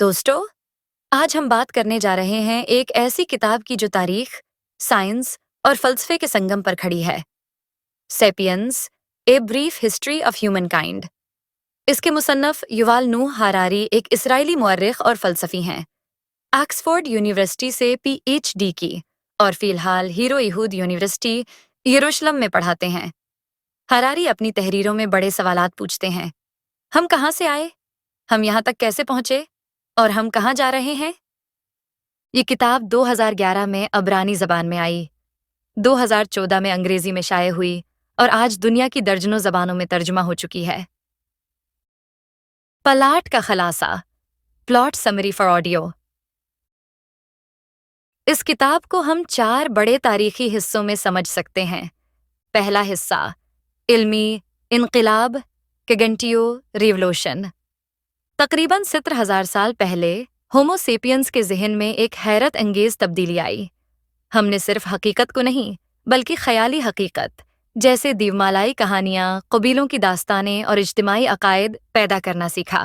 दोस्तों, आज हम बात करने जा रहे हैं एक ऐसी किताब की जो तारीख, साइंस और फलसफे के संगम पर खड़ी है। Sapiens, a brief history of human kind. इसके मुसन्नफ युवाल नूह हरारी एक इसराइली मुअर्रिख और फलसफी हैं। ऑक्सफोर्ड यूनिवर्सिटी से पीएचडी की और फिलहाल हीरो यहूद यूनिवर्सिटी यरूशलेम में पढ़ाते हैं। हरारी अपनी तहरीरों में बड़े सवालात पूछते हैं। हम कहाँ से आए? हम यहाँ तक कैसे पहुंचे? और हम कहाँ जा रहे हैं? ये किताब 2011 में अबरानी ज़बान में आई, 2014 में अंग्रेज़ी में शाये हुई और आज दुनिया की दर्जनों ज़बानों में तर्जुमा हो चुकी है। प्लॉट का खलासा, प्लॉट समरी फॉर ऑडियो। इस किताब को हम 4 बड़े तारीखी हिस्सों में समझ सकते हैं। पहला हिस्सा, इल्मी इनक़िलाब, कगेंटियो रिवोल्यूशन। तकरीबन 17,000 साल पहले होमो सेपियंस के ज़हन में एक हैरत अंगेज़ तब्दीली आई। हमने सिर्फ हकीकत को नहीं, बल्कि ख़याली हकीकत, जैसे दीवमालाई कहानियाँ, कबीलों की दास्तानें और इज्तिमाई अकायद पैदा करना सीखा।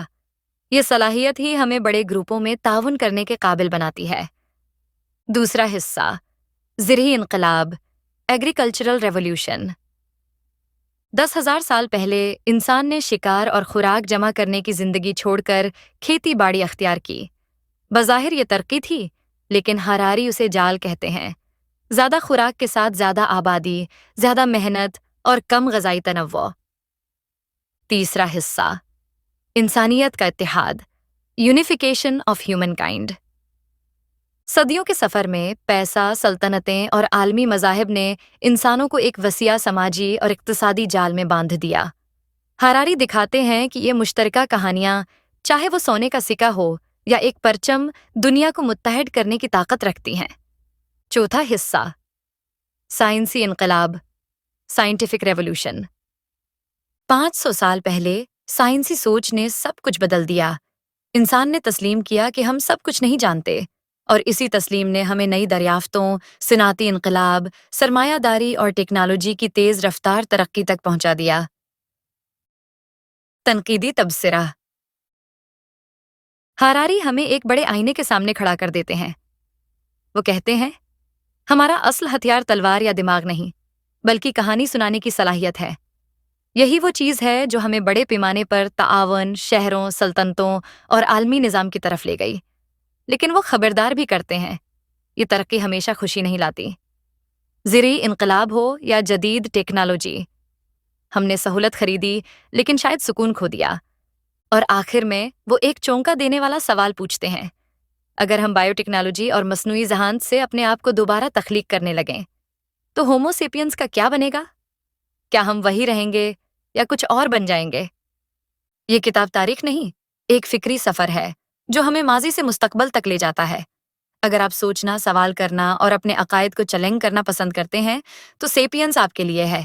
ये सलाहियत ही हमें बड़े ग्रुपों में ताउन करने के काबिल बनाती है। दूसरा हिस्सा, ज़रई इनक़िलाब, एग्रीकल्चरल रेवोल्यूशन। 10,000 साल पहले इंसान ने शिकार और खुराक जमा करने की जिंदगी छोड़कर खेती बाड़ी अख्तियार की। बज़ाहिर ये तरक्की थी, लेकिन हरारी उसे जाल कहते हैं। ज़्यादा खुराक के साथ ज़्यादा आबादी, ज़्यादा मेहनत और कम ग़ज़ाई तनव्वुअ। तीसरा हिस्सा, इंसानियत का इत्तेहाद, यूनिफिकेशन ऑफ ह्यूमन काइंड। सदियों के सफ़र में पैसा, सल्तनतें और आलमी मज़ाहिब ने इंसानों को एक वसीआ समाजी और इक़्तिसादी जाल में बांध दिया। हरारी दिखाते हैं कि ये मुश्तरका कहानियाँ, चाहे वो सोने का सिक्का हो या एक परचम, दुनिया को मुत्तहद करने की ताकत रखती हैं। चौथा हिस्सा, साइंसी इनक़िलाब, साइंटिफिक रेवोल्यूशन। 500 साल पहले साइंसी सोच ने सब कुछ बदल दिया। इंसान ने तस्लीम किया कि हम सब कुछ नहीं जानते, और इसी तस्लीम ने हमें नई दरियाफ्तों, सिनाती इनक़िलाब, सरमायादारी और टेक्नोलॉजी की तेज़ रफ्तार तरक्की तक पहुंचा दिया। तनकीदी तबसरा। हरारी हमें एक बड़े आईने के सामने खड़ा कर देते हैं। वो कहते हैं, हमारा असल हथियार तलवार या दिमाग नहीं, बल्कि कहानी सुनाने की सलाहियत है। यही वो चीज़ है जो हमें बड़े पैमाने पर ताआवन, शहरों, सल्तनतों और आलमी निज़ाम की तरफ ले गई। लेकिन वो खबरदार भी करते हैं, ये तरक्की हमेशा खुशी नहीं लाती। ज़रई इनक़िलाब हो या जदीद टेक्नोलॉजी, हमने सहूलत खरीदी लेकिन शायद सुकून खो दिया। और आखिर में वो एक चौंका देने वाला सवाल पूछते हैं, अगर हम बायोटेक्नोलॉजी और मसनूई ज़हान से अपने आप को दोबारा तख्लीक करने लगें, तो होमो सेपियंस का क्या बनेगा? क्या हम वही रहेंगे या कुछ और बन जाएंगे? ये किताब तारीख नहीं, एक फ़िक्री सफ़र है जो हमें माजी से मुस्तकबल तक ले जाता है। अगर आप सोचना, सवाल करना और अपने अकायद को चैलेंज करना पसंद करते हैं, तो सेपियंस आपके लिए है।